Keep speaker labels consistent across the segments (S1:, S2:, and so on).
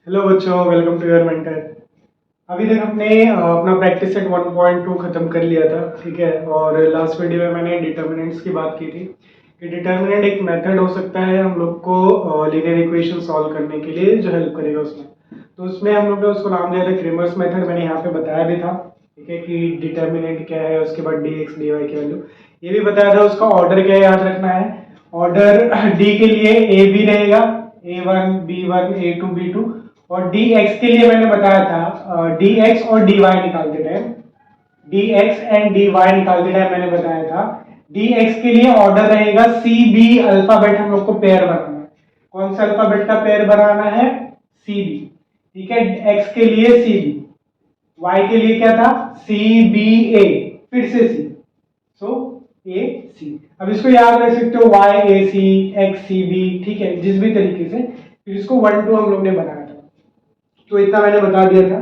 S1: Hello बच्चों, welcome to your mentor. अभी तक अपने अपना प्रैक्टिस सेट 1.2 खत्म कर लिया था, ठीक है। और लास्ट वीडियो में मैंने डिटर्मिनेंट्स की बात की थी कि डिटर्मिनेंट एक मेथड हो सकता है हम लोग को लीनियर इक्वेशन सॉल्व करने के लिए जो हेल्प करेगा उसमें। तो उसमें हम लोग ने उसको नाम दिया था क्रेमर्स मेथड। मैंने यहाँ पे बताया भी था, ठीक है, कि डिटर्मिनेंट क्या है, उसके बाद डी एक्स डी वाई की वैल्यू ये भी बताया था। उसका ऑर्डर क्या याद रखना है। ऑर्डर डी के लिए ए बी रहेगा, A1 B1 A2 B2। और dx के लिए मैंने बताया था dx और dy निकालते टाइम, dx एंड dy निकालते टाइम मैंने बताया था dx के लिए ऑर्डर रहेगा सी बी। अल्फाबेट हम लोग को पेयर बनाना है। कौन सा अल्फाबेट का पेयर बनाना है? सी बी, ठीक है। x के लिए सी बी, y के लिए क्या था? सी बी ए, फिर से सी, सो ए सी। अब इसको याद रख सकते हो, y ए सी, x सी बी, ठीक है, जिस भी तरीके से। फिर इसको 1 2 हम लोग ने बनाया था, तो इतना मैंने बता दिया था।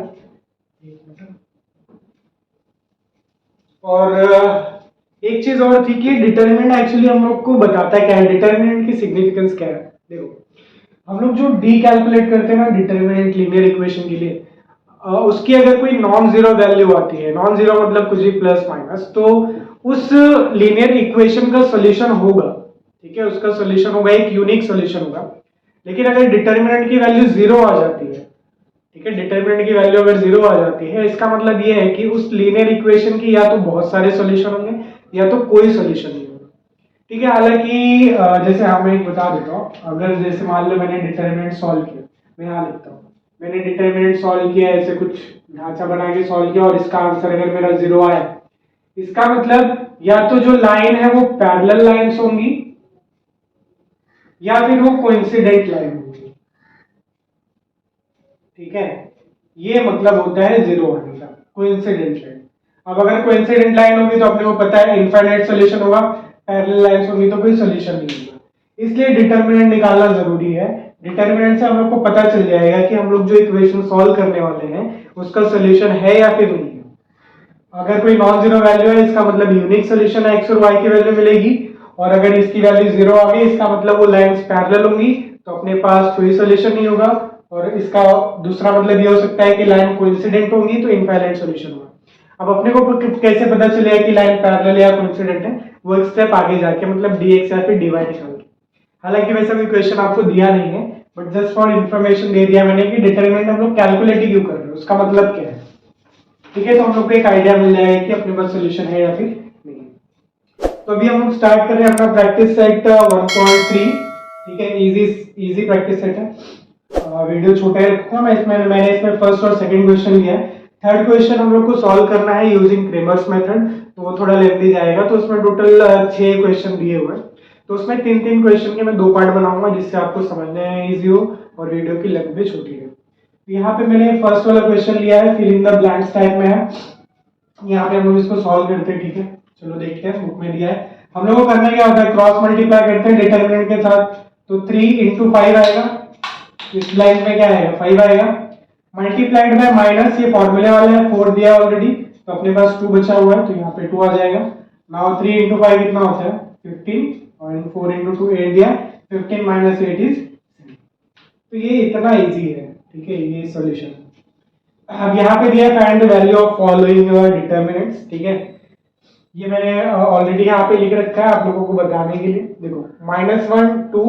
S1: और एक चीज और थी कि डिटर्मिनेंट एक्चुअली हम लोग को बताता है क्या है, डिटर्मिनेंट की सिग्निफिकेंस क्या है। देखो, हम लोग जो डी कैलकुलेट करते हैं ना डिटर्मिनेंट लीनियर इक्वेशन के लिए, उसकी अगर कोई नॉन जीरो वैल्यू आती है, नॉन जीरो मतलब कुछ भी प्लस माइनस, तो उस लीनियर इक्वेशन का सॉल्यूशन होगा, ठीक है, उसका सॉल्यूशन होगा, एक यूनिक सॉल्यूशन होगा। लेकिन अगर डिटर्मिनेंट की वैल्यू जीरो आ जाती है, ठीक है, डिटर्मिनेंट की वैल्यू अगर जीरो आ जाती है, इसका मतलब ये है कि उस लीनियर इक्वेशन की या तो बहुत सारे सॉल्यूशन होंगे या तो कोई सॉल्यूशन नहीं होगा, ठीक है। हालांकि जैसे हाँ मैं एक बता देता हूँ, अगर जैसे मान लो मैंने डिटर्मिनेंट सॉल्व किया, मैं यहाँ लिखता हूँ, मैंने डिटर्मिनेंट सॉल्व किया, ऐसे कुछ ढांचा बना के सॉल्व किया और इसका आंसर अगर मेरा जीरो आया, इसका मतलब या तो जो लाइन है वो पैरेलल लाइंस होंगी या फिर वो कोइंसिडेंट लाइन होगी, ठीक है। ये मतलब होता है जीरो आने का, कोइंसिडेंट लाइन। अब अगर कोइंसिडेंट लाइन होगी तो अपने को पता है इनफाइनाइट सॉल्यूशन होगा, पैरेलल लाइंस होगी तो कोई सॉल्यूशन नहीं होगा। इसलिए डिटर्मिनेंट निकालना जरूरी है। डिटर्मिनेंट से हम लोग को पता चल जाएगा कि हम लोग जो इक्वेशन सॉल्व करने वाले हैं उसका सॉल्यूशन है या फिर नहीं है। अगर कोई नॉन जीरो वैल्यू है, इसका मतलब यूनिक सॉल्यूशन है, एक्स और वाई की वैल्यू मिलेगी। और अगर इसकी वैल्यू जीरो आ गई, इसका मतलब वो लाइंस पैरेलल होंगी, तो अपने पास कोई सॉल्यूशन नहीं होगा। और इसका दूसरा मतलब ये हो सकता है कि लाइन कोइंसिडेंट होंगी तो इनफाइनाइट सॉल्यूशन होगा। अब अपने को कैसे पता चलेगा कि लाइन पैरेलल या कोइंसिडेंट है? वो एक स्टेप आगे जाके, मतलब dx या फिर dy निकाल के। हालांकि वैसा कोई क्वेश्चन आपको दिया नहीं है, बट जस्ट फॉर इन्फॉर्मेशन दे दिया मैंने कि डिटरमिनेंट हम लोग कैलकुलेट ही क्यों कर रहे हैं, उसका मतलब क्या है, ठीक है। तो हम लोग को एक आइडिया मिल जाएगा कि अपने पास सॉल्यूशन है या फिर नहीं है। तो अभी हम लोग स्टार्ट कर रहे हैं अपना प्रैक्टिस सेट 1.3, ठीक है। इजी प्रैक्टिस सेट है। वीडियो छोटा है रखा, मैंने इसमें फर्स्ट और सेकंड क्वेश्चन लिया है। थर्ड क्वेश्चन हम लोग को सॉल्व करना है यूजिंग क्रेमर्स मेथड, तो वो थोड़ा लेंथी जाएगा। तो उसमें टोटल 6 क्वेश्चन दिए हुए हैं, तो उसमें 3 क्वेश्चन के मैं 2 पार्ट बनाऊंगा जिससे आपको समझने में इजी हो और वीडियो की लेंथ भी छोटी है। यहाँ पे मैंने फर्स्ट वाला क्वेश्चन लिया है, fill in the blanks type में है। यहाँ पे हम लोग इसको सॉल्व करते हैं, ठीक है। चलो देखते हैं, बुक में दिया है। हम लोग को करना क्या होता है, क्रॉस मल्टीप्लाई करते हैं डिटरमिनेंट के साथ। तो 3 × 5 आएगा, इस लाइन में क्या आएगा, 5 आएगा, मल्टीप्लाइड बाय माइनस, ये फॉर्मूले वाला है, 4 दिया ऑलरेडी, तो अपने पास 2 बचा हुआ है, तो यहाँ पे 2 आ जाएगा। नाउ 3 × 5 कितना होता है, 15, और 4 × 2 8 दिया, 15 - 8 इज। तो ये इतना इजी है, ठीक है, ये सॉल्यूशन। अब यहाँ पे दिया find the value of following determinants, ठीक है। ये मैंने ऑलरेडी यहाँ पे लिख रखा है आप लोगों को बताने के लिए। देखो, -1 2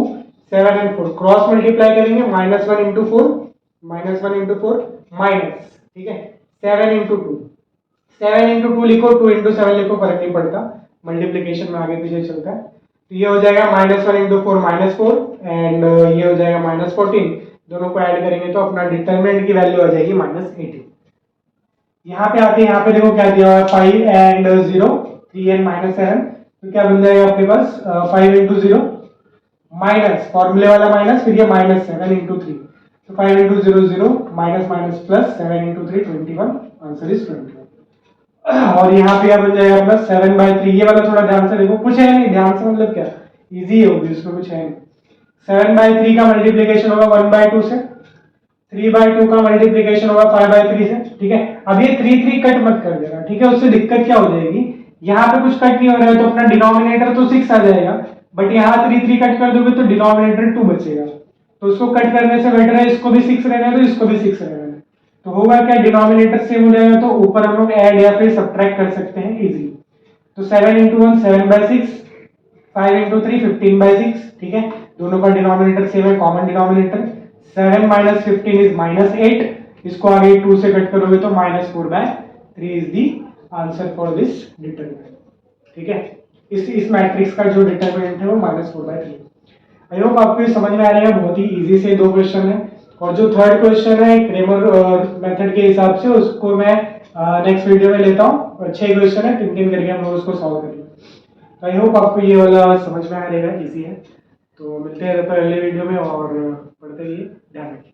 S1: 7 और 4 क्रॉस मल्टीप्लाई करेंगे, -1 × 4 -1 × 4 माइनस, ठीक है, 7 × 2 7 × 2 लिखो, 2 × 7 लिखो, फर्क नहीं पड़ता, मल्टीप्लिकेशन में आगे पीछे चलता है। तो ये हो जाएगा -1 × 4 -4, एंड ये हो जाएगा -14। दोनों को ऐड करेंगे तो अपना डिटरमिनेंट की वैल्यू आ जाएगी -18। यहाँ पे आके यहाँ पे देखो क्या दिया हुआ है, 5 and 0, 3 and -7, तो क्या बन जाएगा अपने पास, 5 × 0 माइनस, फॉर्मूले वाला माइनस, फिर ये -7 × 3, तो 5 × 0 0, minus minus plus, 7 × 3 21, answer is 21। और यहाँ पे क्या बन जाएगा अपना 7/3। ये वाला थोड़ा ध्यान से देखो, कुछ है नहीं, ध्यान से मतलब क्या, इजी होगी, इसमें कुछ है नहीं। 7/3 का मल्टीप्लिकेशन होगा 1/2 से, 3/2 का मल्टीप्लिकेशन होगा 5/3 से, ठीक है। अब ये 3 कट मत कर देना, ठीक है, उससे दिक्कत क्या हो जाएगी, यहाँ पे कुछ कट नहीं हो रहा है तो अपना डिनोमिनेटर तो 6 आ जाएगा, बट यहाँ 3 कट कर दोगे तो डिनोमिनेटर 2 बचेगा। तो उसको कट करने से बेटर है इसको भी 6 रहने दो, इसको भी 6 रहने दो। तो होगा क्या, डिनोमिनेटर सेम हो जाएगा तो ऊपर हम लोग ऐड या फिर सब्ट्रैक्ट कर सकते हैं इजीली। तो 7 इंटू 1 7/6, 5 इंटू 3 15/6, ठीक है, दोनों का डिनोमिनेटर सेम है, कॉमन डिनोमिनेटर। 7 माइनस 15 इज -8, इसको आगे 2 से कट करोगे तो -4/3 is the answer for this determinant, ठीक है। इस मैट्रिक्स का जो डिटरमिनेंट है वो -4/3। आई होप आपको ये समझ में आ रहा है, बहुत ही इजी से 2 क्वेश्चन है। और जो थर्ड क्वेश्चन है क्रेमर मेथड के हिसाब से, उसको मैं नेक्स्ट वीडियो में लेता हूँ। 6 क्वेश्चन है, 3-3 करके हम लोग उसको सॉल्व करेंगे। तो आई होप आपको ये वाला समझ में आ रहेगा, इजी है। तो मिलते हैं अगले वीडियो में, और पढ़ते रहिए, ध्यान रखिए।